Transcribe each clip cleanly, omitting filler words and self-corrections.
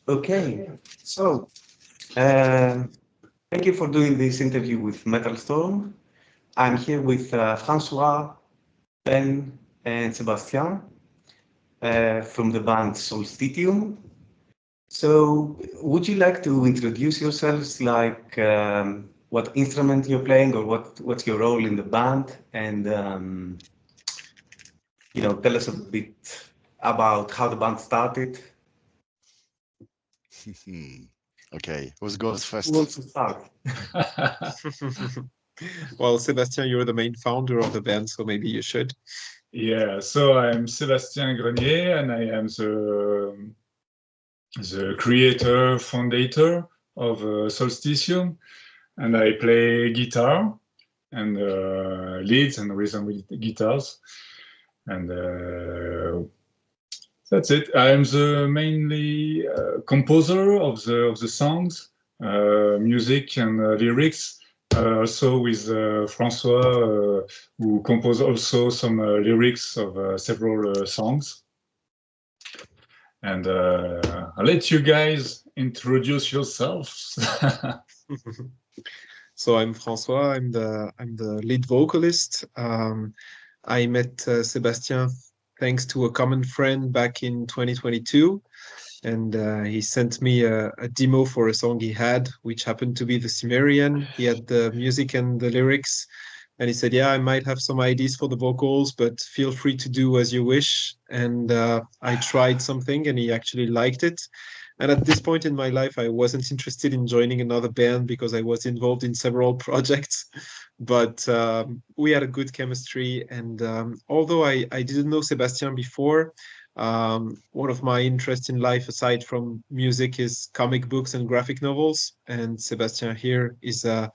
Okay, so um, thank you for doing this interview with Metal Storm. I'm here with François, Ben, and Sébastien from the band Solstitium. So, would you like to introduce yourselves, like what instrument you're playing, or what's your role in the band, and tell us a bit about how the band started? Okay, who goes Who first? wants to start? Well, Sebastian, you're the main founder of the band, so maybe you should. Yeah, so I'm Sébastien Grenier, and I am the creator, founder of Solstitium, and I play guitar and leads and rhythm guitars, and that's it. I'm the mainly composer of the songs, music and lyrics. Also with François, who composed also some lyrics of several songs. And I'll let you guys introduce yourselves. So I'm François. I'm the lead vocalist. I met Sébastien thanks to a common friend back in 2022, and he sent me a demo for a song he had, which happened to be the Cimmerian. He had the music and the lyrics, and he said, "Yeah, I might have some ideas for the vocals, but feel free to do as you wish." And I tried something, and he actually liked it. And at this point in my life, I wasn't interested in joining another band because I was involved in several projects. But we had a good chemistry. And although I didn't know Sebastian before, one of my interests in life, aside from music, is comic books and graphic novels. And Sebastian here is uh,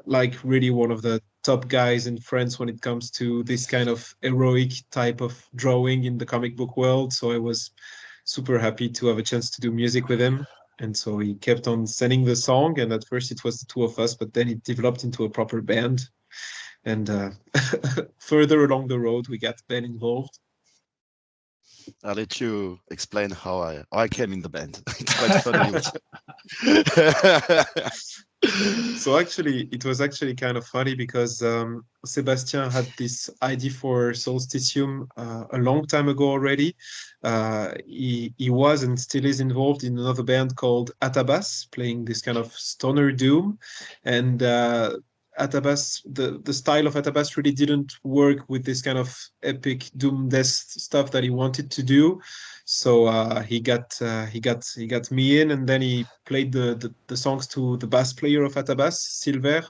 like really one of the top guys in France when it comes to this kind of heroic type of drawing in the comic book world. So I was super happy to have a chance to do music with him. And so he kept on sending the song. And at first it was the two of us, but then it developed into a proper band. And further along the road, we got Ben involved. I'll let you explain how I came in the band. It's quite funny. So actually, it was actually kind of funny because Sebastian had this idea for Solstitium a long time ago already. He was and still is involved in another band called Athabas, playing this kind of stoner doom. And Athabas, the style of Athabas really didn't work with this kind of epic doom death stuff that he wanted to do. So he got me in, and then he played the songs to the bass player of Athabas, Silver.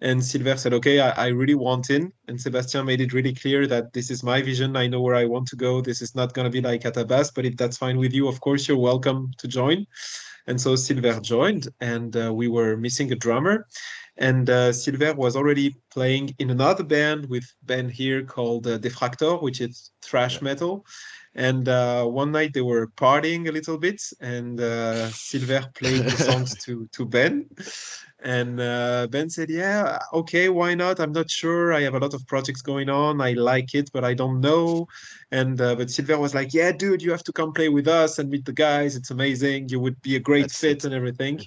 And Silver said, "Okay, I really want in." And Sebastian made it really clear that this is my vision. I know where I want to go. This is not going to be like Athabas, but if that's fine with you, of course, you're welcome to join. And so Silver joined, and we were missing a drummer. And Silver was already playing in another band with Ben here called Defractor, which is thrash metal. And one night they were partying a little bit, and Silver played the songs to Ben. And Ben said, "Yeah, okay, why not? I'm not sure. I have a lot of projects going on. I like it, but I don't know." And but Silver was like, "Yeah, dude, you have to come play with us and meet the guys. It's amazing. You would be a great That's fit it. and everything."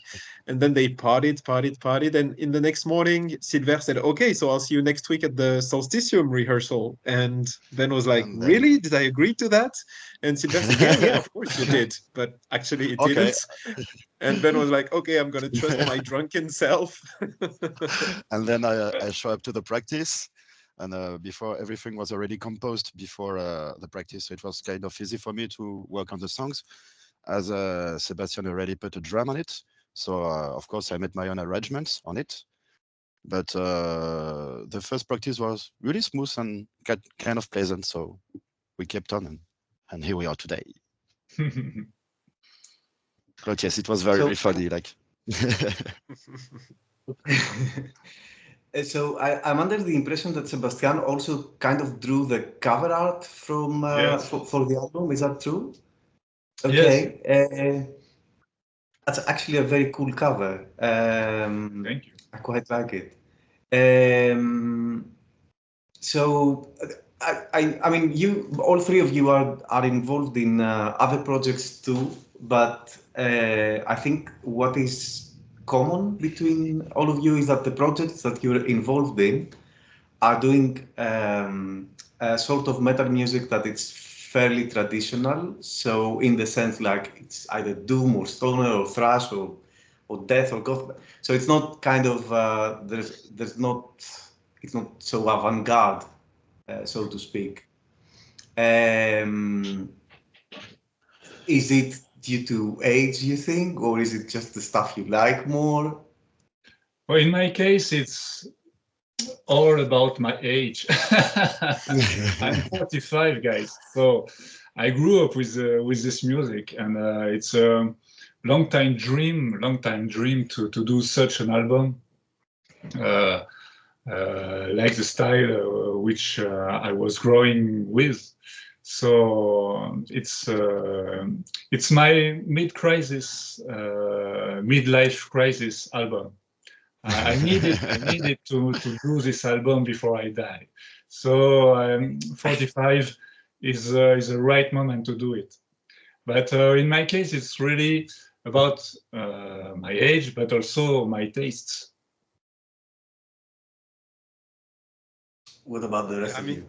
And then they partied. And in the next morning, Silver said, "Okay, so I'll see you next week at the Solstitium rehearsal." And Ben was like, And then "Really? Did I agree to that?" And Silver said, "Yeah, yeah, of course you did." But actually, it okay. didn't. And Ben was like, "Okay, I'm gonna trust my drunken self." And then I show up to the practice, and before everything was already composed before the practice, so it was kind of easy for me to work on the songs, as Sebastian already put a drum on it. So of course I made my own arrangements on it. But the first practice was really smooth and kind of pleasant. So we kept on, and here we are today. But yes, it was very So, funny. Like, so I'm under the impression that Sebastian also kind of drew the cover art from Yes. for the album. Is that true? Yes. Okay, that's actually a very cool cover. Thank you. I quite like it. Um, so I mean, all three of you are involved in other projects too, but I think what is common between all of you is that the projects that you're involved in are doing a sort of metal music that it's fairly traditional. So in the sense, like, it's either doom or stoner or thrash or death or goth. So it's not kind of there's not, it's not so avant-garde, so to speak. Is it due to age, you think, or is it just the stuff you like more? Well, in my case, it's all about my age. I'm 45, guys. So I grew up with this music, and it's a long time dream to do such an album. Like the style which I was growing with. So it's my midlife crisis album. I needed to do this album before I die. So 45 is the right moment to do it. But in my case, it's really about my age, but also my tastes. What about the rest of you?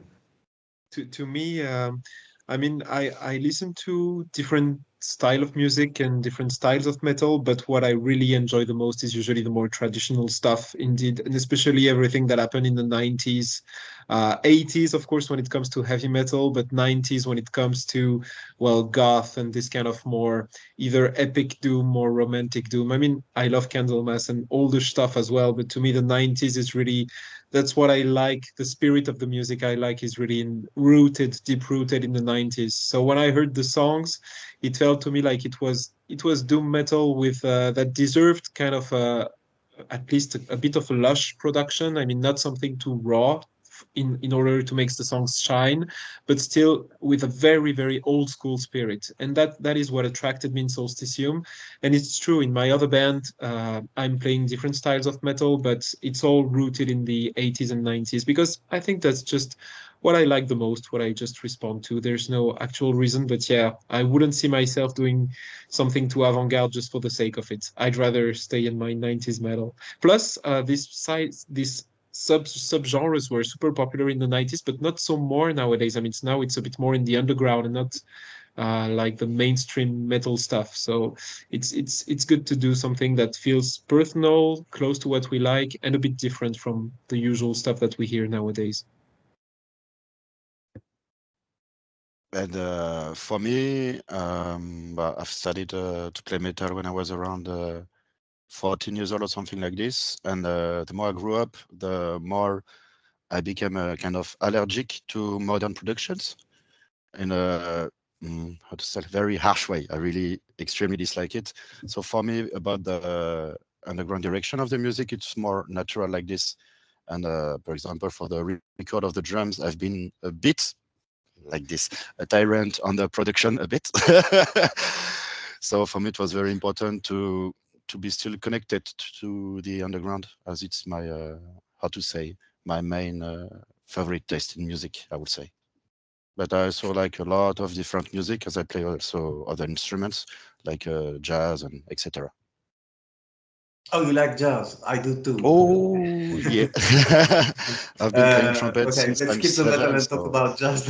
To me, I mean, I listen to different style of music and different styles of metal, but what I really enjoy the most is usually the more traditional stuff, indeed, and especially everything that happened in the 90s, 80s, of course, when it comes to heavy metal, but 90s when it comes to, well, goth and this kind of more either epic doom or romantic doom. I mean, I love Candlemass and older stuff as well, but to me, the 90s is really, that's what I like. The spirit of the music I like is really deep rooted in the 90s. So when I heard the songs, it felt to me like it was doom metal with that deserved kind of at least a bit of a lush production. I mean, not something too raw in order to make the songs shine, but still with a very, very old school spirit. And that is what attracted me in Solstitium. And it's true, in my other band, I'm playing different styles of metal, but it's all rooted in the 80s and 90s, because I think that's just what I like the most, what I just respond to. There's no actual reason, but yeah, I wouldn't see myself doing something too avant-garde just for the sake of it. I'd rather stay in my 90s metal. Plus, these subgenres were super popular in the 90s, but not so more nowadays. I mean, it's a bit more in the underground and not like the mainstream metal stuff. So it's good to do something that feels personal, close to what we like, and a bit different from the usual stuff that we hear nowadays. And for me, I've studied to play metal when I was around 14 years old or something like this. And the more I grew up, the more I became kind of allergic to modern productions in a, how to say, very harsh way. I really extremely dislike it. So for me, about the underground direction of the music, it's more natural like this. And for example, for the record of the drums, I've been a bit like this, a tyrant on the production a bit. So for me, it was very important to be still connected to the underground, as it's my how to say, my main favorite taste in music, I would say. But I also like a lot of different music, as I play also other instruments like jazz and etc. Oh, you like jazz? I do too. Oh yeah, I've been playing trumpet Okay, since let's I'm skip the metal 7. and talk about jazz.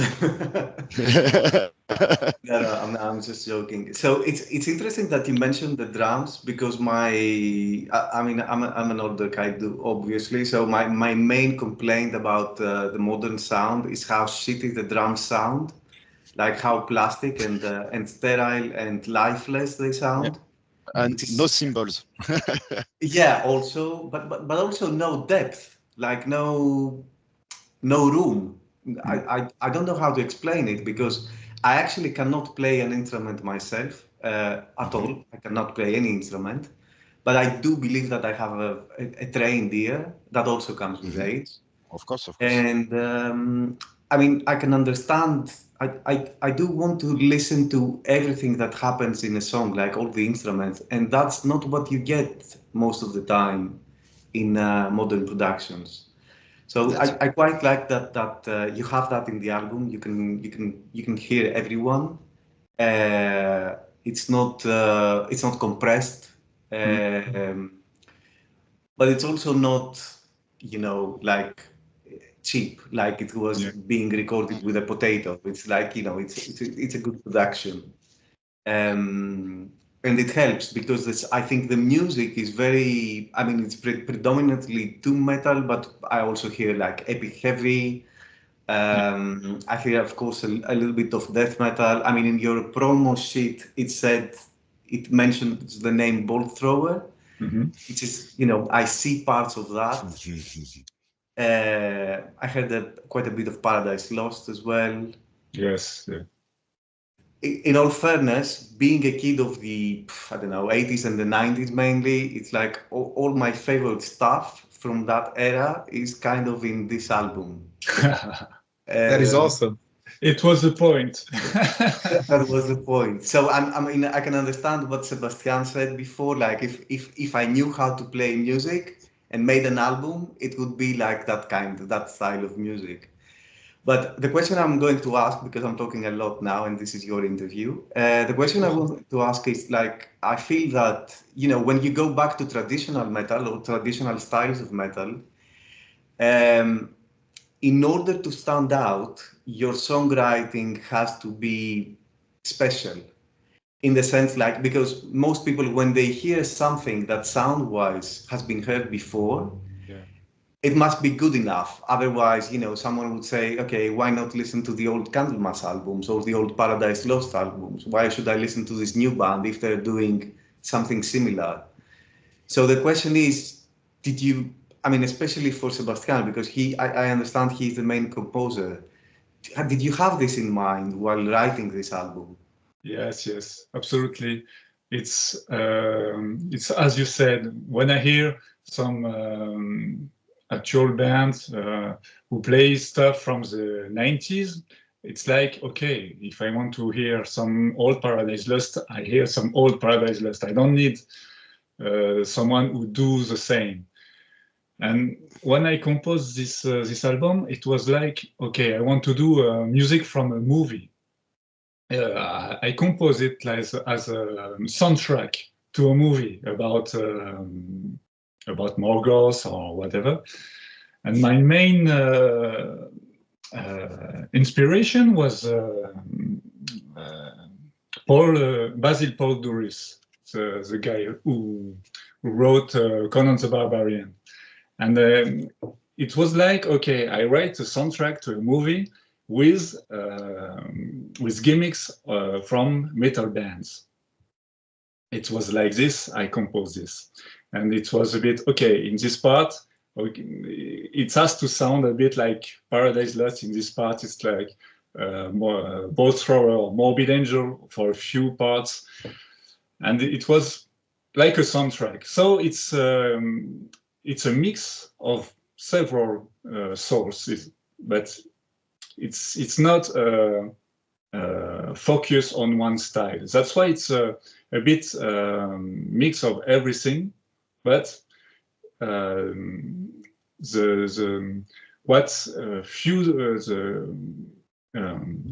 No, I'm just joking. So it's interesting that you mentioned the drums, because I mean, I'm an older guy, obviously. So my main complaint about the modern sound is how shitty the drums sound, like how plastic and sterile and lifeless they Yeah. sound. And It no is, symbols. yeah, also, but also no depth, like no room. I don't know how to explain it, because I actually cannot play an instrument myself at all. I cannot play any instrument, but I do believe that I have a trained ear that also comes with age. Of course, of course. And I mean, I can understand. I do want to listen to everything that happens in a song, like all the instruments, and that's not what you get most of the time in modern productions. So I quite like that you have that in the album. You can hear everyone. It's not compressed, but it's also not, like cheap, like it was being recorded with a potato. It's like, it's a good production. And it helps because I think the music is very, I mean, it's predominantly doom metal, but I also hear like epic heavy. I hear, of course, a little bit of death metal. I mean, in your promo sheet, it mentioned the name Bolt Thrower, which is, I see parts of that. I heard quite a bit of Paradise Lost as well. Yes. Yeah. In all fairness, being a kid of the, I don't know, 80s and the 90s mainly, it's like all my favorite stuff from that era is kind of in this album. That is awesome. It was the point. That was the point. So I mean, I can understand what Sebastian said before. Like, if I knew how to play music and made an album, it would be like that style of music. But the question I'm going to ask, because I'm talking a lot now and this is your interview, the question I want to ask is, like, I feel that, when you go back to traditional metal or traditional styles of metal, in order to stand out, your songwriting has to be special. In the sense, like, because most people, when they hear something that sound-wise has been heard before, it must be good enough. Otherwise, someone would say, okay, why not listen to the old Candlemas albums or the old Paradise Lost albums? Why should I listen to this new band if they're doing something similar? So the question is, I mean, especially for Sebastian, because I understand he's the main composer. Did you have this in mind while writing this album? Yes, absolutely. It's as you said, when I hear some actual bands who play stuff from the 90s, it's like, okay, if I want to hear some old Paradise Lost, I hear some old Paradise Lost. I don't need someone who do the same. And when I composed this album, it was like, okay, I want to do music from a movie. I composed it as a soundtrack to a movie about Morgoth or whatever. And my main inspiration was Basil Paul Duris, the guy who wrote Conan the Barbarian. And it was like, okay, I write a soundtrack to a movie with gimmicks from metal bands. It was like this, I composed this. And it was a bit, okay, in this part, it has to sound a bit like Paradise Lost. In this part, it's like more Bolt Thrower or Morbid Angel for a few parts. And it was like a soundtrack. So it's a mix of several sources, but it's not focus on one style. That's why it's a bit mix of everything, but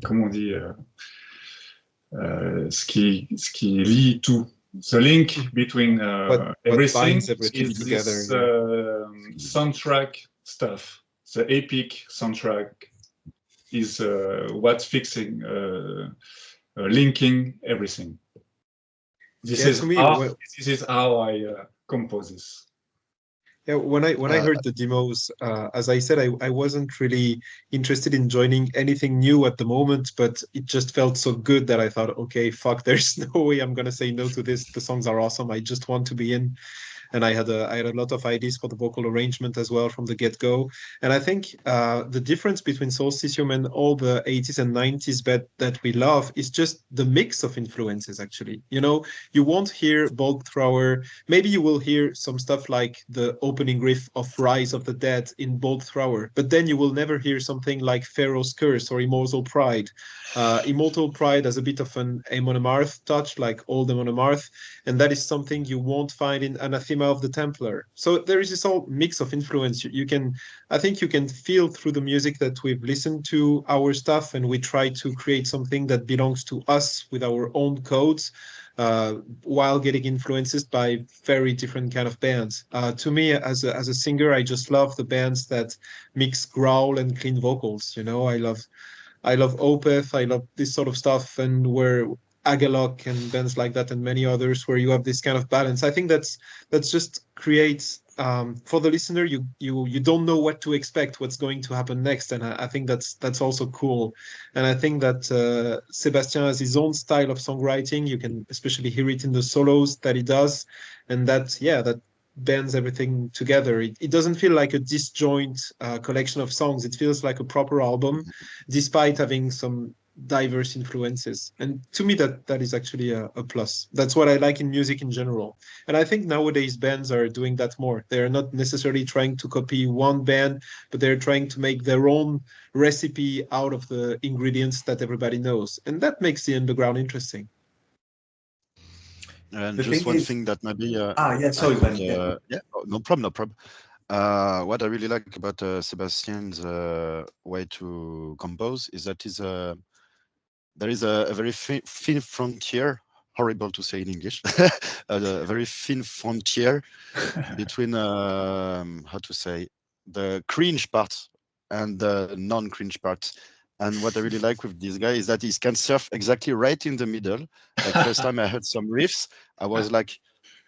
comment on dit ce qui lie tout. The link between everything is this soundtrack stuff. The epic soundtrack is what's fixing, linking everything. This is how I compose this. Yeah, when I heard the demos, as I said, I wasn't really interested in joining anything new at the moment, but it just felt so good that I thought, okay, fuck, there's no way I'm gonna say no to this. The songs are awesome. I just want to be in. And I had a lot of ideas for the vocal arrangement as well from the get-go. And I think the difference between Solstitium and all the 80s and 90s that we love is just the mix of influences, actually. You won't hear Bolt Thrower. Maybe you will hear some stuff like the opening riff of Rise of the Dead in Bolt Thrower, but then you will never hear something like Pharaoh's Curse or Immortal Pride. Immortal Pride has a bit of an Amon Amarth touch, like old Amon Amarth, and that is something you won't find in Anathema Enigma of the Templar. So there is this whole mix of influence. I think you can feel through the music that we've listened to our stuff, and we try to create something that belongs to us with our own codes, while getting influences by very different kind of bands. To me, as a singer, I just love the bands that mix growl and clean vocals. I love Opeth, I love this sort of stuff, and where Agalok and bands like that and many others where you have this kind of balance. I think that's just creates for the listener, you don't know what to expect, what's going to happen next, and I think that's also cool. And I think that Sébastien has his own style of songwriting. You can especially hear it in the solos that he does, and that bends everything together. It doesn't feel like a disjoint collection of songs. It feels like a proper album, despite having some diverse influences. And to me, that is actually a plus. That's what I like in music in general. And I think nowadays bands are doing that more. They're not necessarily trying to copy one band, but they're trying to make their own recipe out of the ingredients that everybody knows. And that makes the underground interesting. And The just thing one is- thing that maybe yeah, sorry, Ben. Yeah. yeah, no problem. What I really like about Sebastian's way to compose is that there is a very thin frontier, horrible to say in English, a very thin frontier between how to say, the cringe part and the non-cringe part. And what I really like with this guy is that he can surf exactly right in the middle. Like first time I heard some riffs, I was like,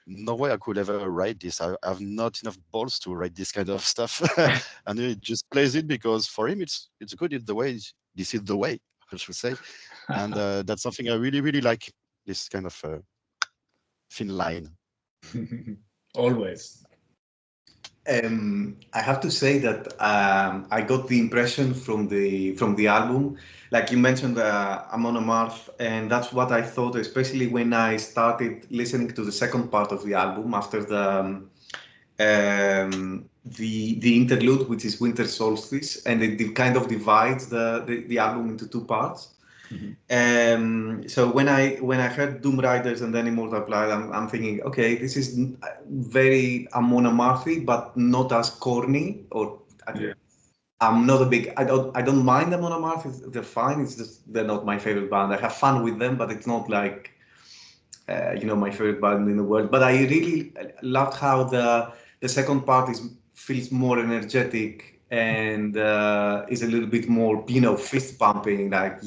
no way I could ever write this. I have not enough balls to write this kind of stuff. And he just plays it because for him it's good. It's the way. This is the way, I should say. And that's something I really, really like. This kind of thin line. Always. I have to say that I got the impression from the album, like you mentioned, a monomorph, and that's what I thought, especially when I started listening to the second part of the album after the interlude, which is Winter Solstice, and it kind of divides the album into two parts. So when I heard Doom Riders and then Immortal Pride, I'm thinking, okay, this is very monomorphic, but not as corny. Or Yeah. I'm not a big. I don't mind the monomorphic. They're fine. It's just they're not my favorite band. I have fun with them, but it's not like my favorite band in the world. But I really loved how the second part feels more energetic and is a little bit more fist pumping, like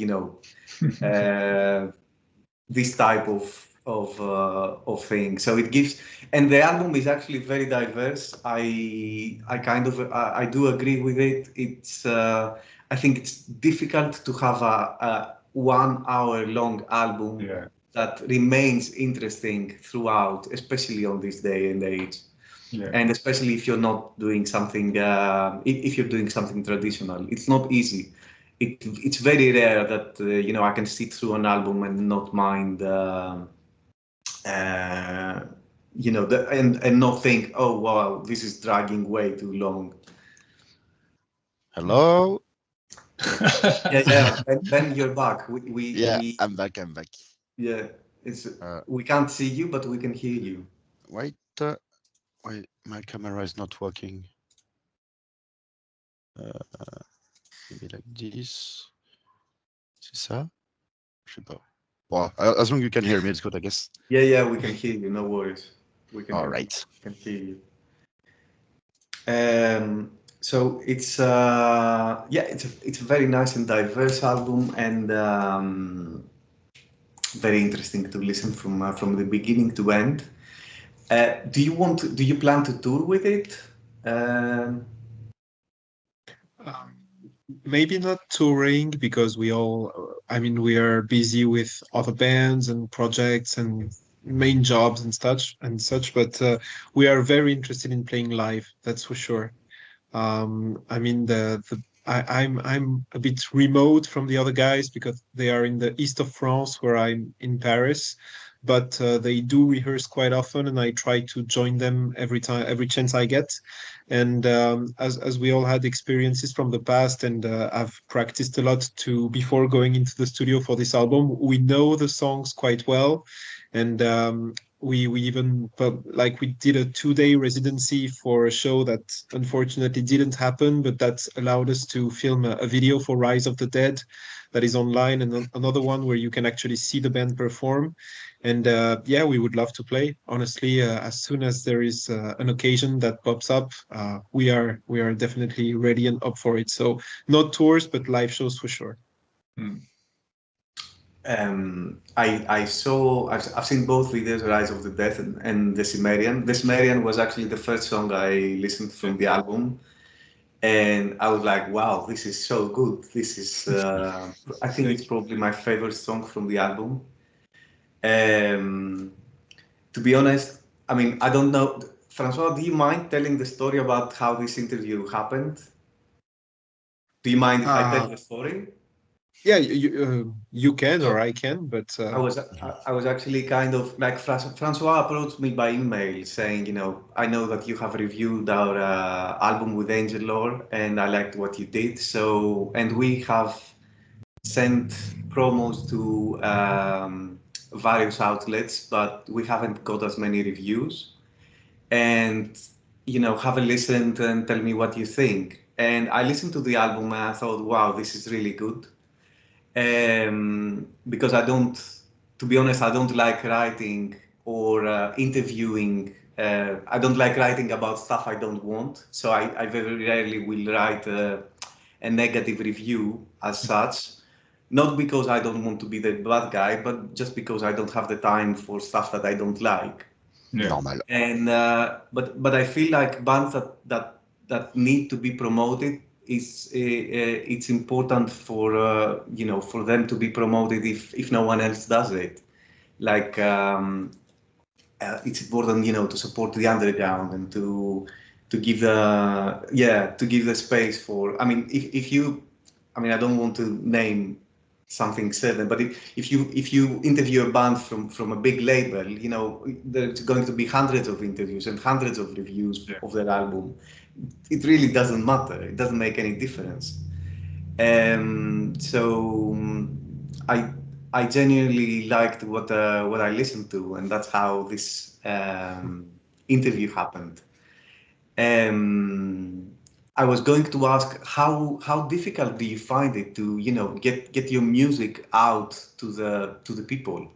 this type of thing. So it gives, and the album is actually very diverse. I do agree with it. It's I think it's difficult to have a 1 hour long album that remains interesting throughout, especially on this day and age. Yeah. And especially if you're not doing something, if you're doing something traditional, it's not easy. It's very rare that I can sit through an album and not mind, and not think, oh wow, this is dragging way too long. Hello. Yeah. Ben, you're back. I'm back. Yeah, it's we can't see you, but we can hear you. Wait, my camera is not working. Maybe like this. C'est ça? Je sais pas. Well, as long as you can hear me, it's good, I guess. Yeah, we can hear you. No worries. We can. All right. Can hear you. So it's it's a very nice and diverse album, and very interesting to listen from the beginning to end. Do you plan to tour with it? Maybe not touring because we are busy with other bands and projects and main jobs and such, but we are very interested in playing live, that's for sure. I'm a bit remote from the other guys because they are in the east of France where I'm in Paris, but they do rehearse quite often, and I try to join them every chance I get. And as we all had experiences from the past, and I've practiced a lot before going into the studio for this album, we know the songs quite well, and We even like we did a 2-day residency for a show that unfortunately didn't happen, but that allowed us to film a video for Rise of the Dead that is online, and another one where you can actually see the band perform. And yeah, we would love to play. Honestly, as soon as there is an occasion that pops up, we are definitely ready and up for it. So not tours, but live shows for sure. I've seen both videos, Rise of the Dead and the Cimmerian. The Cimmerian was actually the first song I listened from the album, and I was like, wow, this is so good. This is, I think it's probably my favorite song from the album. To be honest, I mean, I don't know. François, do you mind telling the story about how this interview happened? Do you mind if I tell the story? Yeah, you can, or I can, but I was actually kind of like François approached me by email saying, you know, I know that you have reviewed our album with Angel Lore and I liked what you did. So, and we have sent promos to various outlets, but we haven't got as many reviews. And, you know, have a listen and tell me what you think. And I listened to the album and I thought, wow, this is really good. Because I don't, to be honest, I don't like writing or interviewing. I don't like writing about stuff I don't want. So I very rarely will write a negative review as such. Not because I don't want to be the bad guy, but just because I don't have the time for stuff that I don't like. Yeah. Normal. And but I feel like bands that need to be promoted is it's important for you know, for them to be promoted if no one else does it. Like it's important, you know, to support the underground and to give the space for. I mean, if you, I mean, I don't want to name something certain, but if you interview a band from a big label, you know, there's going to be hundreds of interviews and hundreds of reviews of their album. It really doesn't matter. It doesn't make any difference. So I genuinely liked what I listened to, and that's how this interview happened. I was going to ask how difficult do you find it to, you know, get your music out to the people,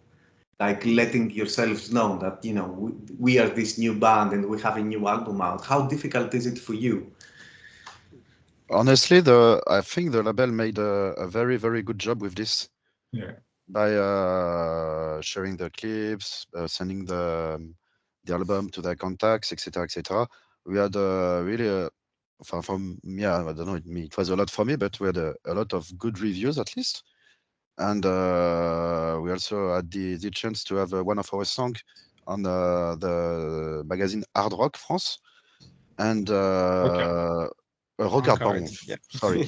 like letting yourselves know that, you know, we are this new band and we have a new album out. How difficult is it for you? Honestly, I think the label made a very, very good job with this. Yeah. By sharing the clips, sending the album to their contacts, etc., etc. We had really, from yeah, I don't know, it was a lot for me, but we had a lot of good reviews at least, and we also had the chance to have one of our songs on the magazine Hard Rock France, and Rock Hard, pardon, yeah. sorry.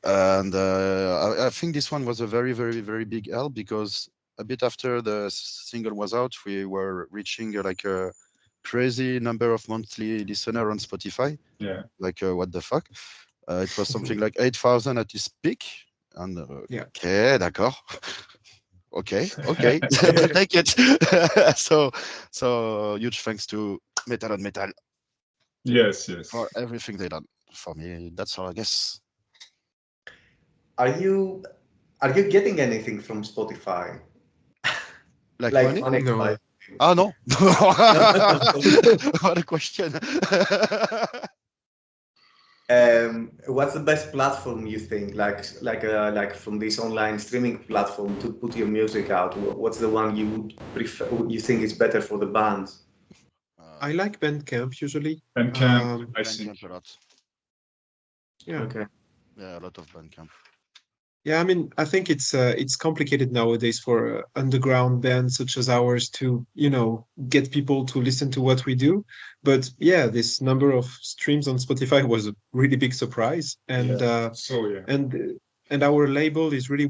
And I think this one was a very, very, very big help because a bit after the single was out, we were reaching like a crazy number of monthly listeners on Spotify. Yeah. Like what the fuck? It was something like 8,000 at its peak. And Yeah. okay, d'accord. Okay, take it. so huge thanks to Metal on Metal. Yes. For everything they done for me. That's all, I guess. Are you getting anything from Spotify? Like money? No. Ah, no. What a question. What's the best platform you think, like from this online streaming platform to put your music out? What's the one you would prefer? You think is better for the bands? I like Bandcamp usually. Bandcamp, I see. Bandcamp a lot. Yeah. Okay. Yeah, a lot of Bandcamp. Yeah, I mean, I think it's complicated nowadays for underground bands such as ours to, you know, get people to listen to what we do. But yeah, this number of streams on Spotify was a really big surprise, and and our label is really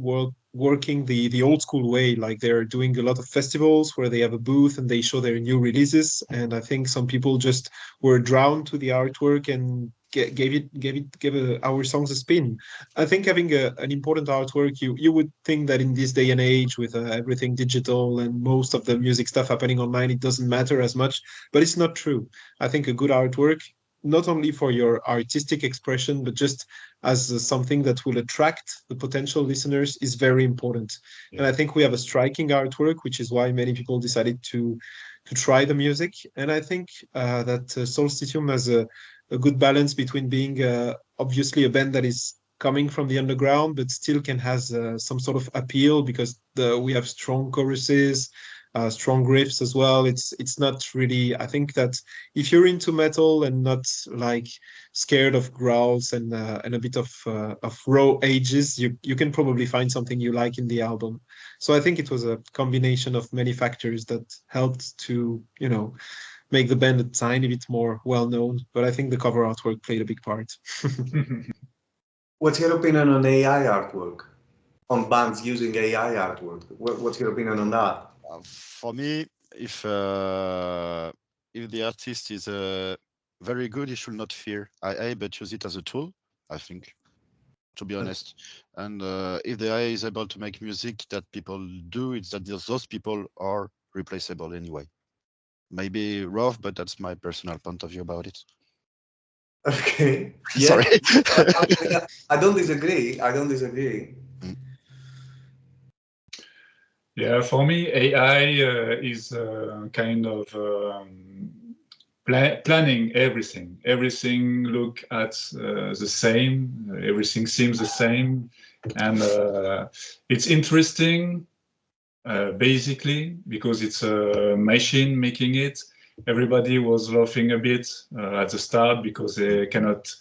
working the old school way. Like they're doing a lot of festivals where they have a booth and they show their new releases. And I think some people just were drawn to the artwork and gave our songs a spin. I think having an important artwork, you would think that in this day and age with everything digital and most of the music stuff happening online, it doesn't matter as much, but it's not true. I think a good artwork, not only for your artistic expression, but just as something that will attract the potential listeners, is very important. Yeah. And I think we have a striking artwork, which is why many people decided to try the music. And I think that Solstitium has a good balance between being obviously a band that is coming from the underground, but still can has some sort of appeal because we have strong choruses, strong riffs as well. It's not really. I think that if you're into metal and not like scared of growls and a bit of raw edges, you can probably find something you like in the album. So I think it was a combination of many factors that helped to make the band a tiny bit more well known. But I think the cover artwork played a big part. What's your opinion on AI artwork? On bands using AI artwork? What's your opinion on that? For me, if the artist is very good, he should not fear AI, but use it as a tool, I think, to be honest. And if the AI is able to make music that people do, it's that those people are replaceable anyway. Maybe rough, but that's my personal point of view about it. Okay. Yeah. Sorry. I don't disagree. Mm. Yeah, for me, AI is kind of planning everything. Everything look at the same. Everything seems the same, and it's interesting. Basically, because it's a machine making it. Everybody was laughing a bit at the start because they cannot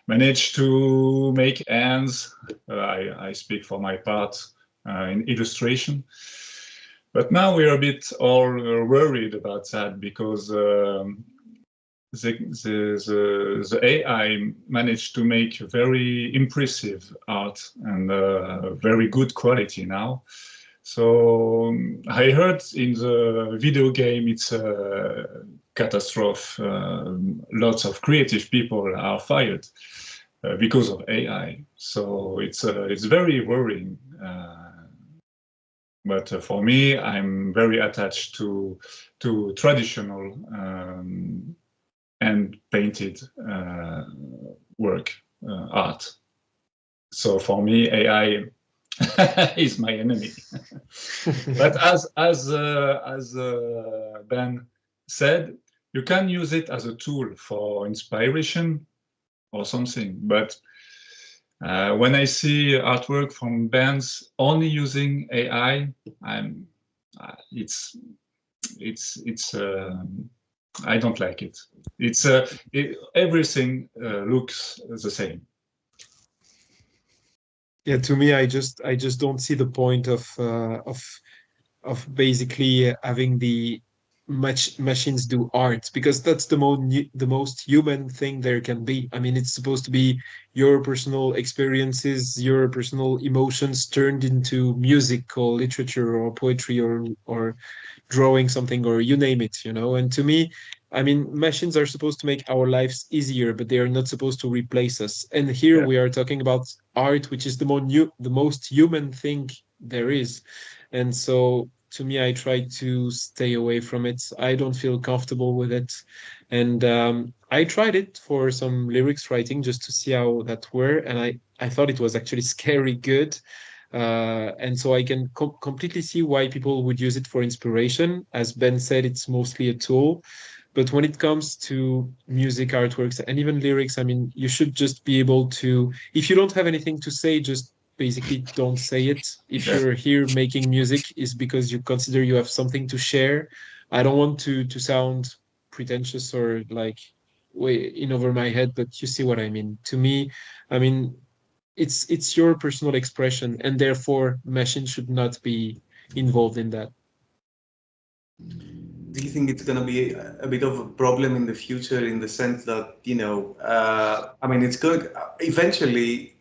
manage to make ends. I speak for my part in illustration. But now we're a bit all worried about that because the AI managed to make very impressive art and very good quality now. So I heard in the video game it's a catastrophe. Lots of creative people are fired because of AI. So it's very worrying. But for me, I'm very attached to traditional and painted work, art. So for me, AI is my enemy. But as Ben said, you can use it as a tool for inspiration or something. But when I see artwork from bands only using AI, I don't like it. Everything looks the same. Yeah, to me, I just don't see the point of basically having the machines do art, because that's the most human thing there can be. I mean, it's supposed to be your personal experiences, your personal emotions turned into music or literature or poetry or drawing something, or you name it, And to me, I mean, machines are supposed to make our lives easier, but they are not supposed to replace us. And here we are talking about art, which is the most human thing there is. And so to me, I try to stay away from it. I don't feel comfortable with it. And I tried it for some lyrics writing just to see how that were. And I thought it was actually scary good. And so I can completely see why people would use it for inspiration. As Ben said, it's mostly a tool. But when it comes to music, artworks, and even lyrics, I mean, you should just be able to, if you don't have anything to say, just basically don't say it. If you're here making music, is because you consider you have something to share. I don't want to sound pretentious or like way in over my head, but you see what I mean. To me, I mean, it's your personal expression, and therefore machine should not be involved in that. Do you think it's going to be a bit of a problem in the future, in the sense that, I mean, it's going eventually,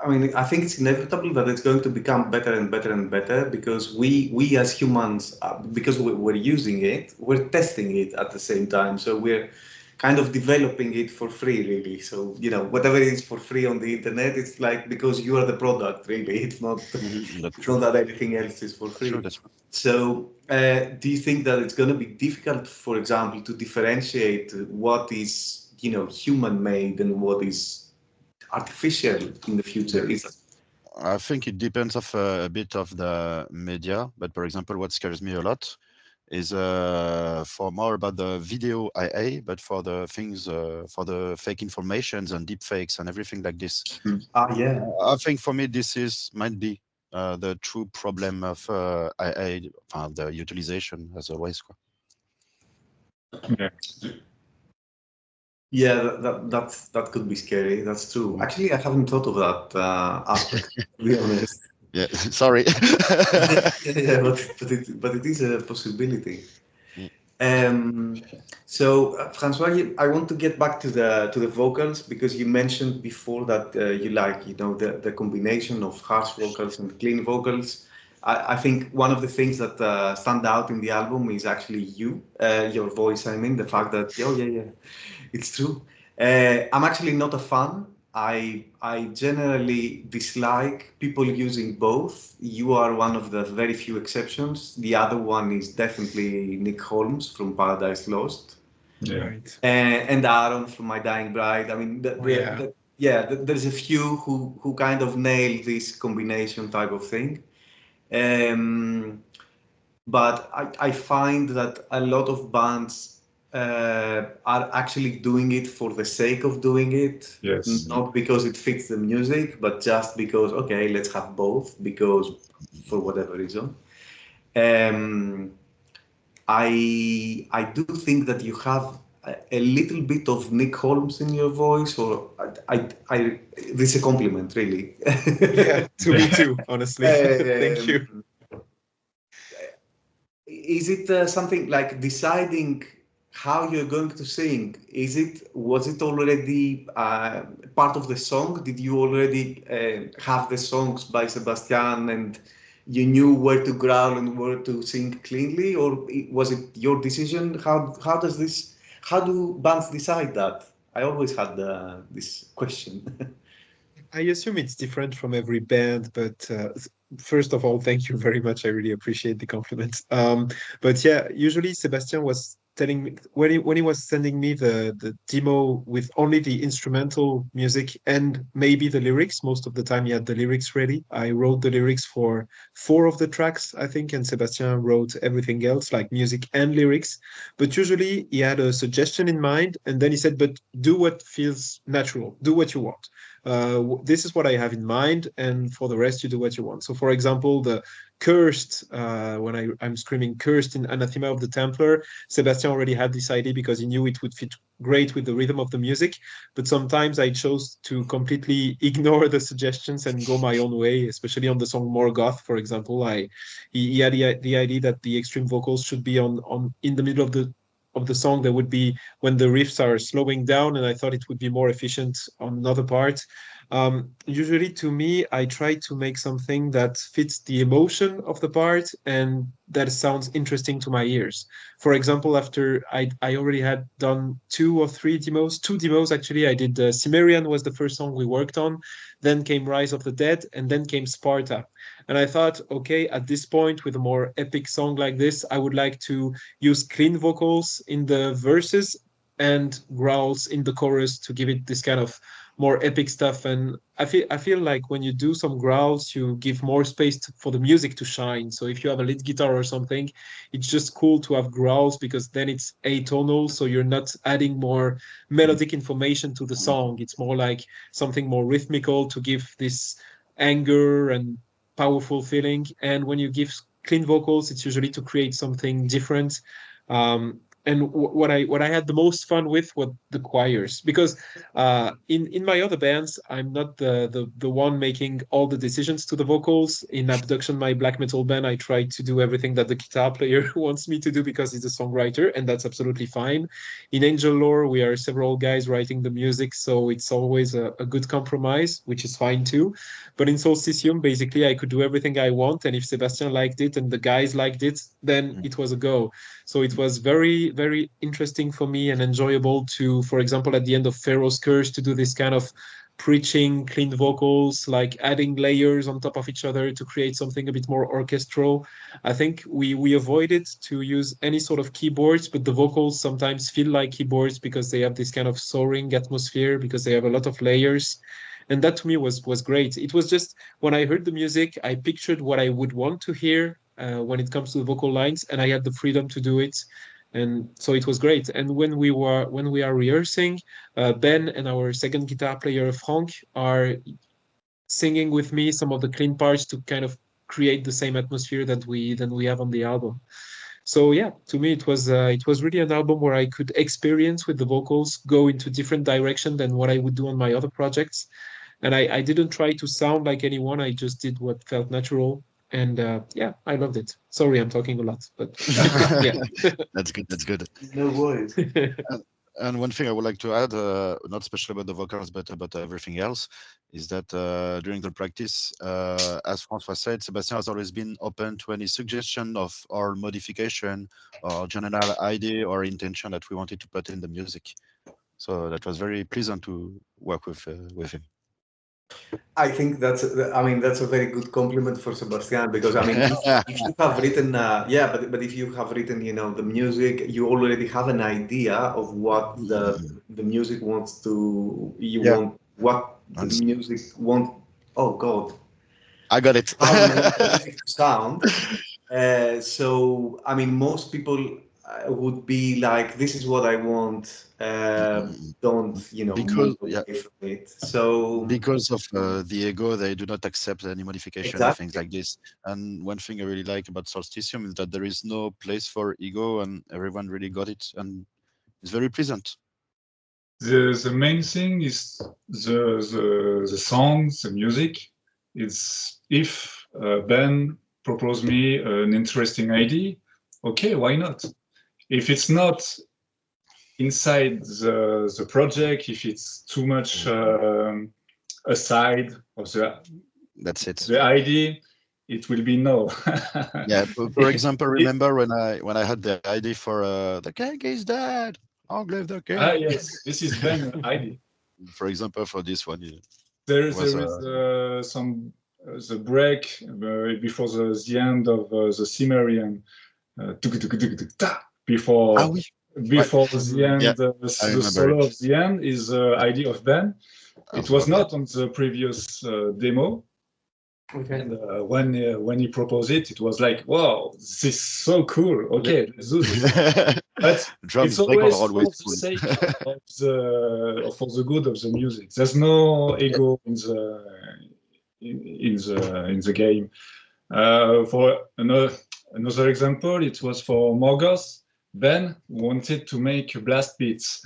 I mean, I think it's inevitable that it's going to become better and better and better, because we as humans, because we're using it, we're testing it at the same time. So we're kind of developing it for free, really. So, you know, whatever is for free on the internet, it's like because you are the product, really. It's not, That's it's true. not that anything else is for That's free. true. That's true. So, do you think that it's going to be difficult, for example, to differentiate what is, you know, human-made and what is artificial in the future? I think it depends of a bit of the media, but for example, what scares me a lot is for more about the video IA, but for the things for the fake informations and deep fakes and everything like this. Yeah. I think for me this might be the true problem of IA, the utilization as always. Yeah. Yeah, that could be scary. That's true. Actually, I haven't thought of that aspect, to be honest. Yeah, sorry. Yeah, but it is a possibility. Mm. So, François, I want to get back to the vocals because you mentioned before that you like, you know, the combination of harsh vocals and clean vocals. I think one of the things that stand out in the album is actually your voice. I mean, the fact that yeah, it's true. I'm actually not a fan. I generally dislike people using both. You are one of the very few exceptions. The other one is definitely Nick Holmes from Paradise Lost, Yeah. Right. and Aaron from My Dying Bride. I mean, there's a few who kind of nail this combination type of thing. But I find that a lot of bands are actually doing it for the sake of doing it, Yes. not because it fits the music, but just because, okay, let's have both, because for whatever reason. Um, I do think that you have a little bit of Nick Holmes in your voice, or this is a compliment, really. Yeah, to me too, honestly. Thank you. Is it something like deciding how you're going to sing? Was it already part of the song? Did you already have the songs by Sébastien and you knew where to growl and where to sing cleanly, or was it your decision? How do bands decide that? I always had this question. I assume it's different from every band, but first of all, thank you very much. I really appreciate the compliment. But yeah, usually Sebastian was telling me when he was sending me the demo with only the instrumental music and maybe the lyrics. Most of the time, he had the lyrics ready. I wrote the lyrics for 4 of the tracks, I think, and Sebastian wrote everything else, like music and lyrics. But usually, he had a suggestion in mind, and then he said, "But do what feels natural. Do what you want." This is what I have in mind, and for the rest, you do what you want. So, for example, the cursed, when I'm screaming cursed in Anathema of the Templar, Sebastian already had this idea because he knew it would fit great with the rhythm of the music. But sometimes I chose to completely ignore the suggestions and go my own way, especially on the song Morgoth, for example. He had the idea that the extreme vocals should be on in the middle of the song. There would be when the riffs are slowing down, and I thought it would be more efficient on another part. Usually, to me, I try to make something that fits the emotion of the part and that sounds interesting to my ears. For example, after I already had done 2 demos actually. I did Cimmerian was the first song we worked on, then came Rise of the Dead, and then came Sparta. And I thought, okay, at this point, with a more epic song like this, I would like to use clean vocals in the verses and growls in the chorus to give it this kind of more epic stuff. And I feel like when you do some growls, you give more space for the music to shine. So if you have a lead guitar or something, it's just cool to have growls because then it's atonal, so you're not adding more melodic information to the song. It's more like something more rhythmical to give this anger and powerful feeling. And when you give clean vocals, it's usually to create something different. And what I had the most fun with were the choirs, because in my other bands, I'm not the one making all the decisions to the vocals. In Abduction, my black metal band, I try to do everything that the guitar player wants me to do because he's a songwriter, and that's absolutely fine. In Angel Lore, we are several guys writing the music, so it's always a good compromise, which is fine too. But in Solstitium, basically, I could do everything I want, and if Sebastian liked it and the guys liked it, then it was a go. So it was very very interesting for me and enjoyable to, for example, at the end of Pharaoh's Curse, to do this kind of preaching, clean vocals, like adding layers on top of each other to create something a bit more orchestral. I think we avoided to use any sort of keyboards, but the vocals sometimes feel like keyboards because they have this kind of soaring atmosphere, because they have a lot of layers. And that to me was great. It was just, when I heard the music, I pictured what I would want to hear when it comes to the vocal lines, and I had the freedom to do it. And so it was great. And when we are rehearsing, Ben and our second guitar player Frank are singing with me some of the clean parts to kind of create the same atmosphere that we have on the album. So yeah, to me it was really an album where I could experience with the vocals, go into different direction than what I would do on my other projects. And I didn't try to sound like anyone. I just did what felt natural. And yeah, I loved it. Sorry, I'm talking a lot, but yeah. That's good. That's good. No worries. And one thing I would like to add, not especially about the vocals, but about everything else, is that during the practice, as François said, Sébastien has always been open to any suggestion of or modification or general idea or intention that we wanted to put in the music. So that was very pleasant to work with him. I think that's a very good compliment for Sebastian, because if you have written, but if you have written, the music, you already have an idea of what the music wants to, what the music want. Oh God, I got it. how you want the music to sound. So most people would be like, this is what I want. Don't because move away from it. So because of the ego, they do not accept any modification or things like this. And one thing I really like about Solstitium is that there is no place for ego, and everyone really got it, and it's very pleasant. The main thing is the songs, the music. It's if Ben proposed me an interesting idea, okay, why not? If it's not inside the project, if it's too much aside of the idea, it will be no. Yeah, for example, remember when I had the idea for the cake is dead, I'll give the cake. Ah yes, this is Ben's idea. For example, for this one, there is some the break before the end of the Cimmerian, before the end, the solo of the end is the idea of Ben. It was not on the previous demo. Okay. And when he proposed it, it was like, wow, this is so cool. Okay, let's do this. But it's always for the sake of for the good of the music. There's no ego in the game. For another example, it was for Morgoth. Ben wanted to make blast beats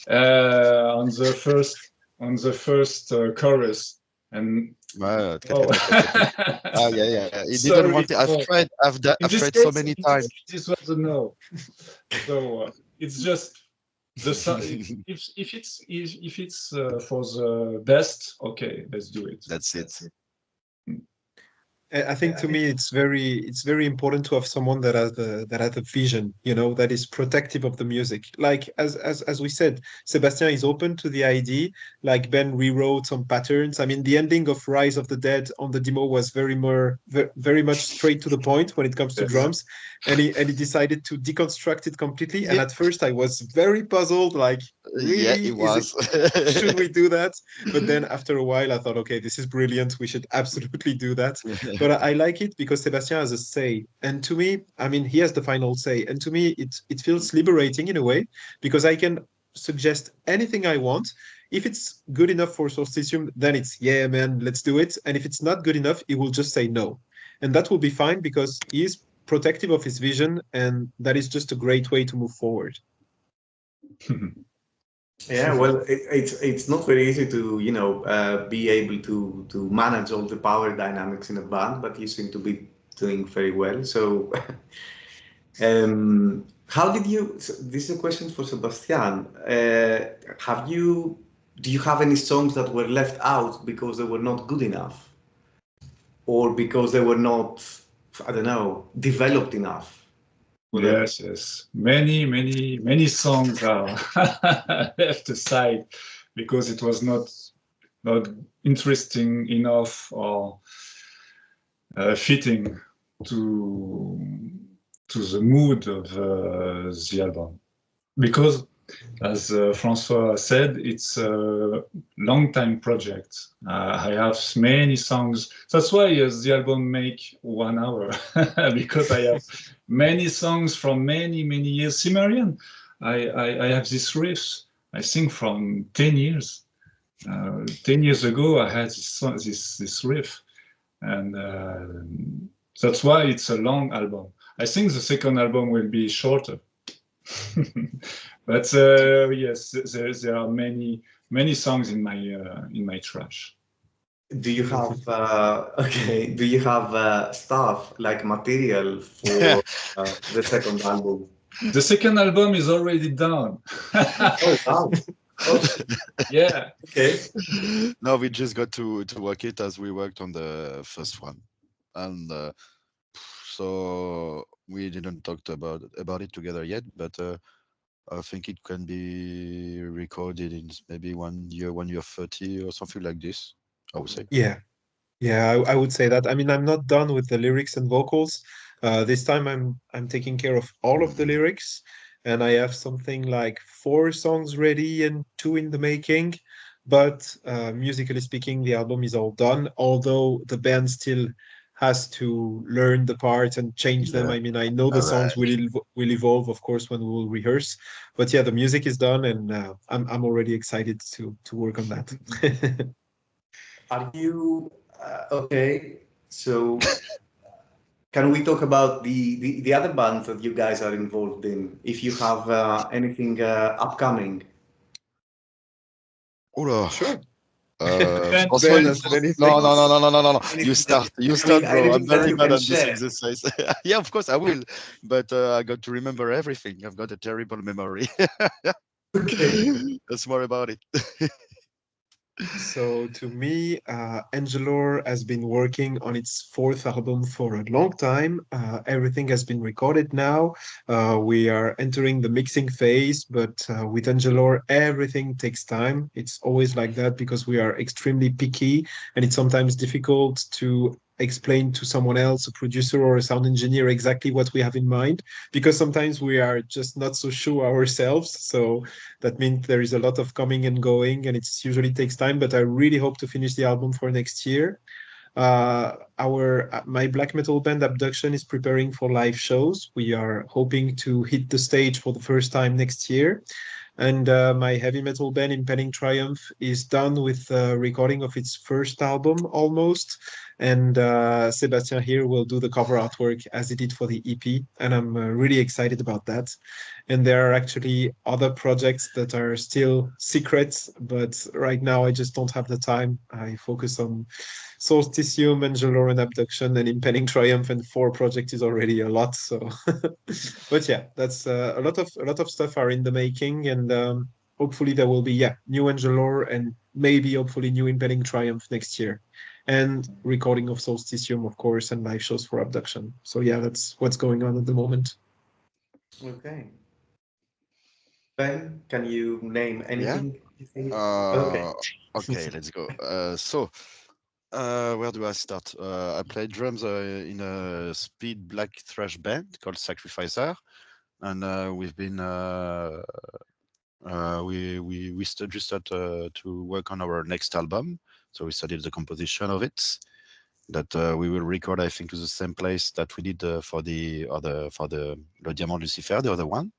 on the first chorus, and yeah. He didn't want it. I've tried so many times. This was a no. So it's just the if it's for the best, okay, let's do it. That's it. I think to me it's very important to have someone that has a vision, that is protective of the music. Like as we said, Sébastien is open to the idea. Like Ben rewrote some patterns. The ending of Rise of the Dead on the demo was very much straight to the point when it comes to drums, and he decided to deconstruct it completely. And at first I was very puzzled, like, really? Yeah, it was. Should we do that? But then after a while I thought, okay, this is brilliant. We should absolutely do that. But I like it because Sébastien has a say. And to me, he has the final say. And to me, it feels liberating in a way, because I can suggest anything I want. If it's good enough for Solstitium, then it's, yeah, man, let's do it. And if it's not good enough, he will just say no. And that will be fine, because he is protective of his vision. And that is just a great way to move forward. Yeah, well, it's not very easy to be able to manage all the power dynamics in a band, but you seem to be doing very well. So, how did you? So this is a question for Sebastian. Do you have any songs that were left out because they were not good enough, or because they were not, I don't know, developed enough? Yes, yes. Many songs are left aside because it was not interesting enough or fitting to the mood of the album. Because, as François said, it's a long time project. I have many songs. That's why the album make 1 hour because I have many songs from many years. Cimmerian, I have this riff. I think from 10 years. 10 years ago, I had this riff, and that's why it's a long album. I think the second album will be shorter. But yes, there are many songs in my trash. Do you have okay? Do you have stuff like material for the second album? The second album is already done. Oh wow! Oh, Yeah. okay. No, we just got to work it as we worked on the first one, and so we didn't talk about it together yet. But I think it can be recorded in maybe 1 year 30 or something like this, I would say. Yeah. Yeah, I would say that. I mean, I'm not done with the lyrics and vocals. This time I'm taking care of all of the lyrics, and I have something like 4 songs ready and 2 in the making. But musically speaking, the album is all done, although the band still has to learn the parts and change them. Yeah. I mean, I know the songs will evolve, of course, when we will rehearse. But yeah, the music is done, and I'm already excited to work on that. Are you okay? So, can we talk about the other bands that you guys are involved in? If you have anything upcoming. Oula. Sure. François, Ben has many no, things. no. You start, bro. I'm Anything that very you bad can at this share. exercise. Yeah, of course I will, but I got to remember everything. I've got a terrible memory. Okay. That's more about it. So to me, Angelor has been working on its 4th album for a long time. Everything has been recorded now. We are entering the mixing phase, but with Angelor, everything takes time. It's always like that because we are extremely picky, and it's sometimes difficult to explain to someone else, a producer or a sound engineer, exactly what we have in mind, because sometimes we are just not so sure ourselves. So that means there is a lot of coming and going, and it usually takes time. But I really hope to finish the album for next year. My black metal band Abduction is preparing for live shows. We are hoping to hit the stage for the first time next year. And my heavy metal band Impending Triumph is done with recording of its first album almost. And Sébastien here will do the cover artwork as he did for the EP. And I'm really excited about that. And there are actually other projects that are still secrets, but right now I just don't have the time. I focus on Solstitium, Angelor, and Abduction, and Impending Triumph, and 4 projects is already a lot. So, but yeah, that's a lot of stuff are in the making, and hopefully there will be new Angelor and maybe hopefully new Impending Triumph next year, and recording of Solstitium, of course, and live shows for Abduction. So yeah, that's what's going on at the moment. Okay. Ben, can you name Yeah. anything you think? Okay. Okay, let's go. So, where do I start? I play drums in a speed black thrash band called Sacrificer, and we've been just started to work on our next album. So we studied the composition of it. That we will record, I think, to the same place that we did for the Le Diamant Lucifer, the other one.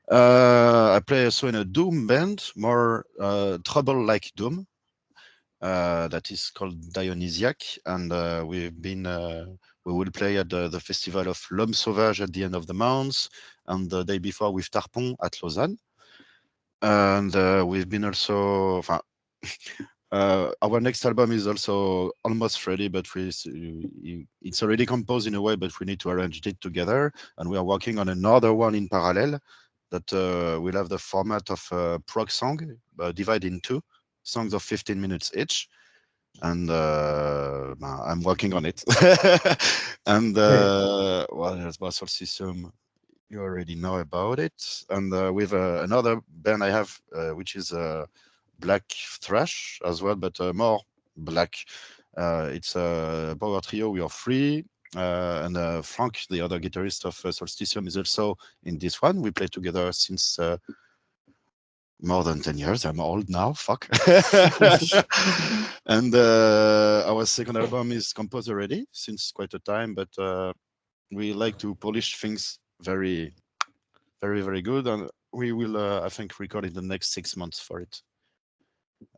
I play also in a doom band, more trouble like doom. That is called Dionysiac, and we will play at the festival of L'Homme Sauvage at the end of the month, and the day before with Tarpon at Lausanne. And we've been also. Our next album is also almost ready, but it's already composed in a way, but we need to arrange it together. And we are working on another one in parallel that will have the format of a prog song, divided in 2 songs of 15 minutes each. And I'm working on it. And well, there's Solstitium. you already know about it. And with another band I have, which is black thrash as well, but more black. It's a power trio. We are three. And Frank, the other guitarist of Solstitium, is also in this one. We play together since more than 10 years. I'm old now, fuck. And our second album is composed already since quite a time, but we like to polish things very, very good. And we will, I think, record in the next 6 months for it.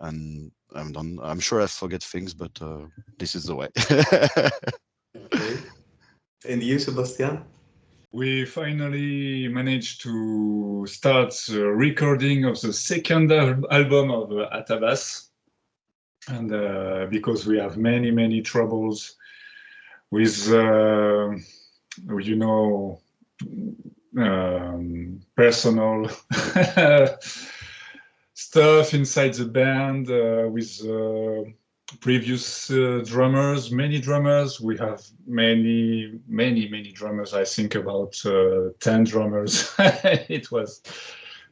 And I'm sure I forget things, but this is the way. Okay. And you, Sebastian? We finally managed to start the recording of the second album of Athabas. And because we have many troubles with, personal stuff inside the band with previous drummers, many drummers. We have many drummers. I think about 10 drummers. It was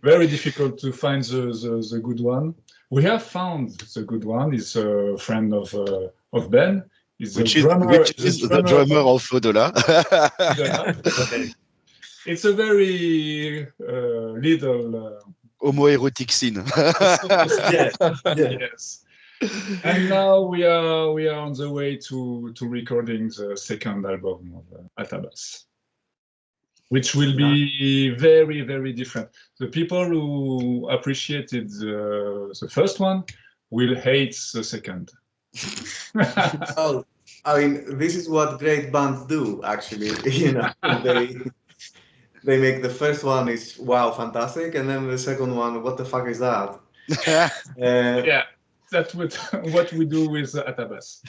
very difficult to find the good one. We have found the good one. He's a friend of Ben. He's which the drummer, is the drummer of Odola. Okay. It's a very little homoerotic scene. Yes. yes. And now we are on the way to recording the second album of Athabas, which will be very different. The people who appreciated the first one will hate the second. Oh, I mean, this is what great bands do, actually. They make the first one is wow, fantastic, and then the second one, what the fuck is that? Yeah, that's what we do with Athabas.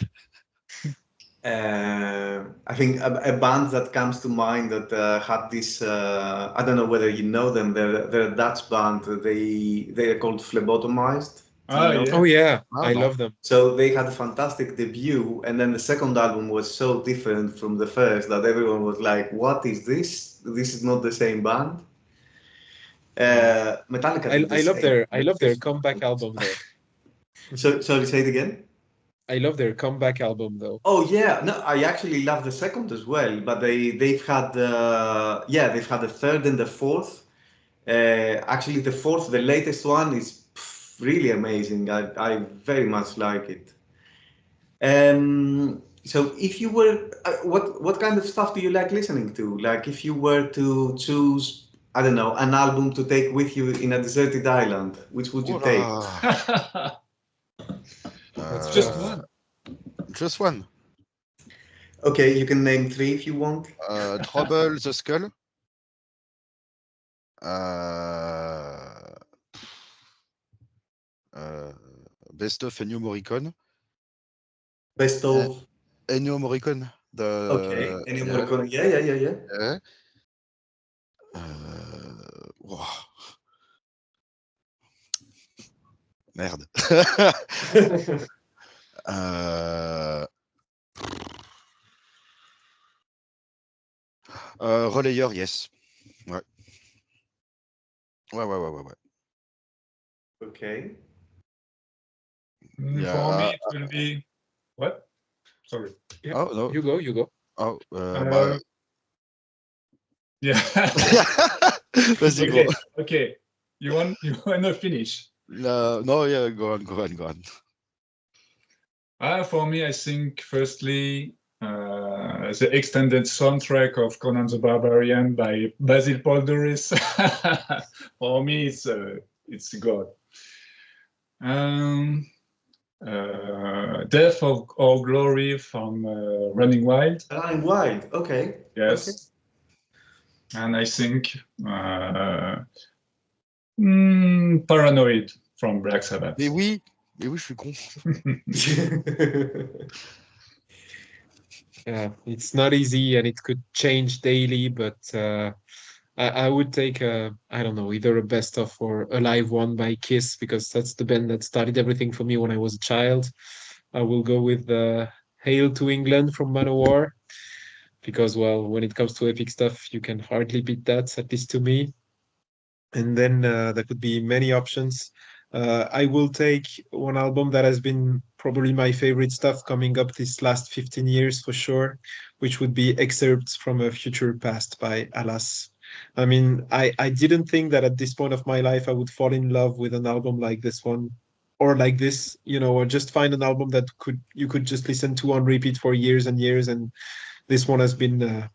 I think a band that comes to mind that had this, I don't know whether you know them, they're a Dutch band, they're called Phlebotomized. Yeah. Oh yeah, Oh, I no. love them. So they had a fantastic debut, and then the second album was so different from the first that everyone was like, what is this? This is not the same band. Metallica did the same. I love their comeback album though. Sorry, say it again? I love their comeback album though. Oh yeah, no, I actually love the second as well, but they've had they've had the third and the fourth. Actually, the fourth, the latest one, is really amazing. I very much like it. So if you were, what kind of stuff do you like listening to? Like if you were to choose, I don't know, an album to take with you in a deserted island, which would you take? That's Just tough. one. Just one. Okay, you can name 3 if you want. Trouble the Skull. Best of Ennio Morricone. Best of. Ennio Morricone. Okay, Ennio Morricone. Yeah. Wow. Merde. Relayeur, yes. Ouais. Ouais. Okay. Yeah, For me, it will be what? Sorry. Yeah. Oh no. You go. Oh, Yeah. Vas-y, go. Okay. You want to finish? No, yeah, go on. For me, I think firstly the extended soundtrack of Conan the Barbarian by Basil Polderis. For me, it's God. Death or Glory from Running Wild. Running Wild. Okay. Yes. Okay. And I think Paranoid from Black Sabbath. Mais oui, je suis con. Yeah, it's not easy and it could change daily, but I would take I don't know, either a best of or a live one by Kiss, because that's the band that started everything for me when I was a child. I will go with Hail to England from Manowar. because, well, when it comes to epic stuff, you can hardly beat that, at least to me. And then there could be many options. I will take one album that has been probably my favorite stuff coming up this last 15 years for sure, which would be Excerpts from a Future Past by Alas. I mean, I didn't think that at this point of my life I would fall in love with an album like this one, or like this, or just find an album that you could just listen to on repeat for years and years. And this one has been I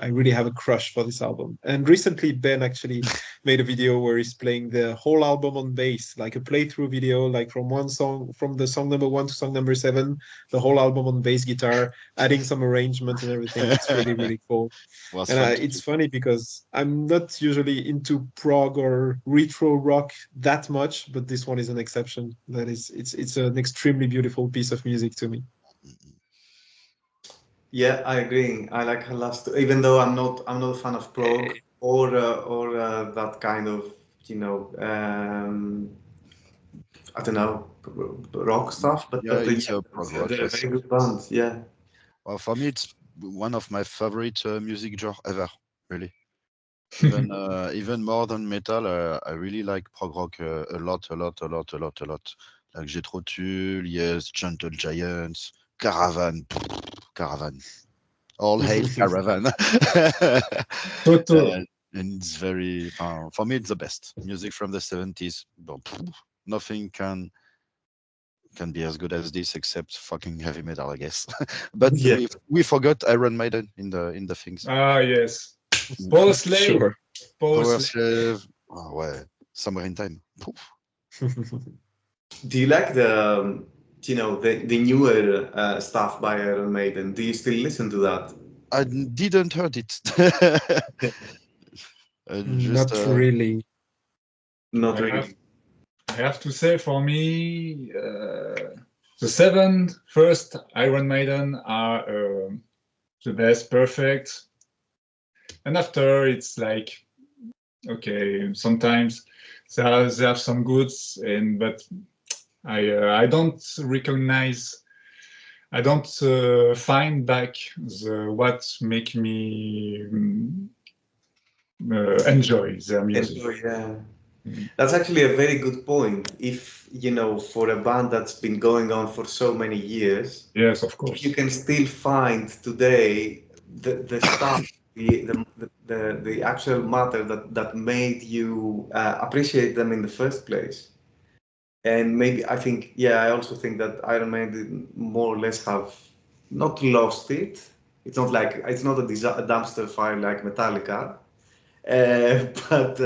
really have a crush for this album. And recently Ben actually made a video where he's playing the whole album on bass, like a playthrough video, like from the song number 1 to song number 7, the whole album on bass guitar, adding some arrangement and everything. It's really, really cool. Was And fun to it's do. funny because I'm not usually into prog or retro rock that much, but this one is an exception. It's an extremely beautiful piece of music to me. Yeah, I agree. I like her last, even though I'm not a fan of prog or that kind of, I don't know, rock stuff. But Yeah, it's yeah, a prog rock, they're a yes. very good band. Yeah. Well, for me, it's one of my favorite music genre ever, really. Even more than metal, I really like prog rock a lot, a lot, a lot, a lot, a lot. Like Jethro Tull, yes, Gentle Giants, Caravan, Caravan, all hail Caravan. Toto. And it's very, for me, it's the best music from the 70s. But, nothing can be as good as this except fucking heavy metal, I guess. But Yeah. we forgot Iron Maiden in the things. Ah, yes. Power Slave. Sure. Power Power Slave. Slave. Oh, ouais. Somewhere in Time. Poof. Do you like the newer stuff by Iron Maiden? Do you still listen to that? I didn't heard it. Just Not really. Not I really. I have to say, for me, the 7 first Iron Maiden are the best, perfect. And after, it's like, okay, sometimes they have some goods, but I don't recognize, I don't find back what make me enjoy their music. Enjoy, yeah. That's actually a very good point. If, for a band that's been going on for so many years, Yes, of if course. you can still find today the stuff, the actual matter that made you appreciate them in the first place. And maybe I also think that Iron Maiden more or less have not lost it. It's not a dumpster fire like Metallica, but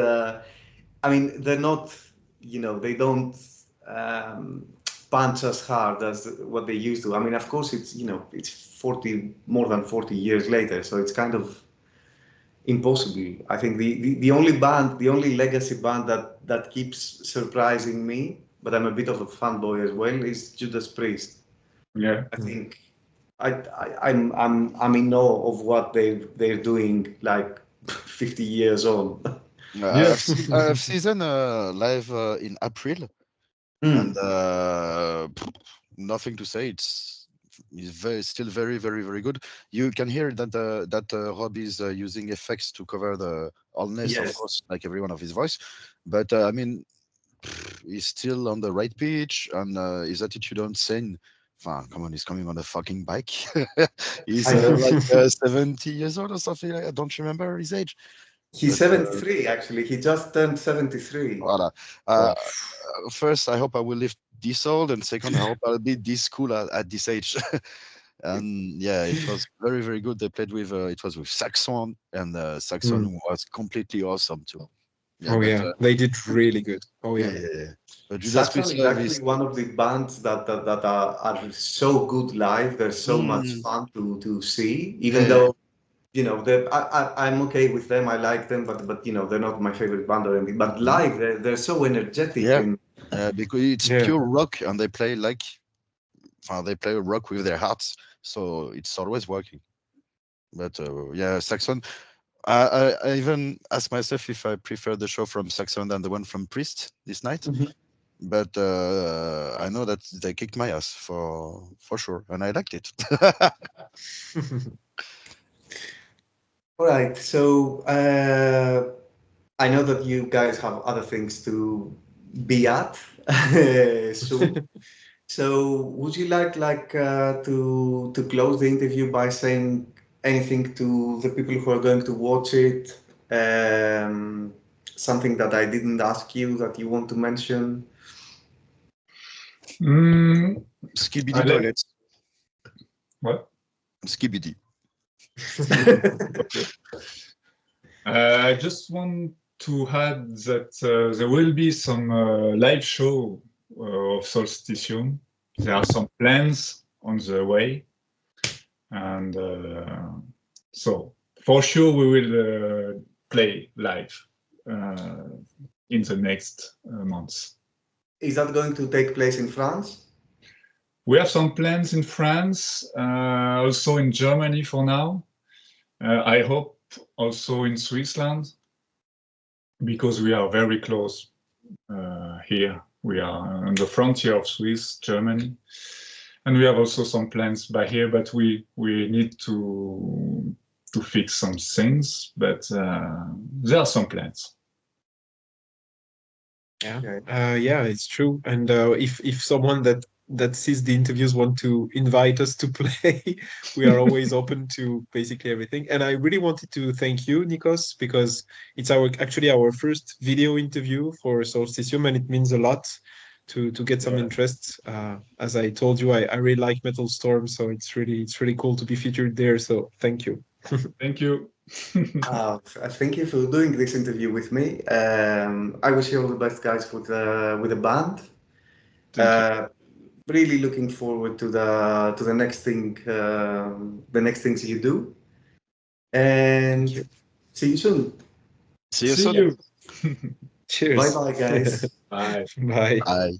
I mean they're not, they don't um, punch as hard as what they used to. I mean, of course, it's more than 40 years later, so it's kind of impossible. I think the only legacy band that keeps surprising me, but I'm a bit of a fanboy as well, is Judas Priest. Yeah. I think I'm in awe of what they're doing like 50 years on. Yeah. I've seen them live in April, and nothing to say. It's still very, very, very good. You can hear that Rob is using effects to cover the allness, of Yes. course, like everyone of his voice. But I mean, he's still on the right pitch, and his attitude on scene. Come on, he's coming on a fucking bike. He's I know. like 70 years old or something. I don't remember his age. He's But 73 actually. He just turned 73. voilà. First, I hope I will live this old, and second, I hope I'll be this cool at this age. And yeah, it was very, very good. They played with it was with Saxon, and Saxon was completely awesome too. Yeah, Oh but yeah, they did really good. Oh yeah, yeah. yeah, yeah. But Judas Saxon Priest is Love actually is one of the bands that are so good live. They're so much Mm, fun to see, yeah, even yeah, though I'm okay with them. I like them, but they're not my favorite band or anything. But Mhm. live, they're so energetic Yeah. and Because it's Yeah. pure rock, and they play they play rock with their hearts, so it's always working. But yeah, Saxon. I even asked myself if I prefer the show from Saxon than the one from Priest this night. But I know that they kicked my ass for sure, and I liked it. All right. So I know that you guys have other things to be at soon. So would you like to close the interview by saying anything to the people who are going to watch it? Something that I didn't ask you that you want to mention? Skibidi Allez. toilets. What? Skibidi. I just want to add that there will be some live show of Solstitium. There are some plans on the way, and so for sure we will play live in the next months. Is that going to take place in France? We have some plans in France, also in Germany for now. I hope also in Switzerland, because we are very close here. We are on the frontier of Swiss, Germany, and we have also some plans by here, but we need to fix some things, but there are some plans. Yeah, it's true. And if someone that sees the interviews want to invite us to play, we are always open to basically everything. And I really wanted to thank you, Nikos, because it's actually our first video interview for Solstitium, and it means a lot to get some interest. As I told you, I really like Metal Storm, so it's really cool to be featured there. So thank you. Thank you. Thank you for doing this interview with me. I wish you all the best, guys, with the band. Really looking forward to the next thing, the next things you do. And see you soon. See you See soon. you. Cheers. Bye bye, guys. Bye. Bye. Bye.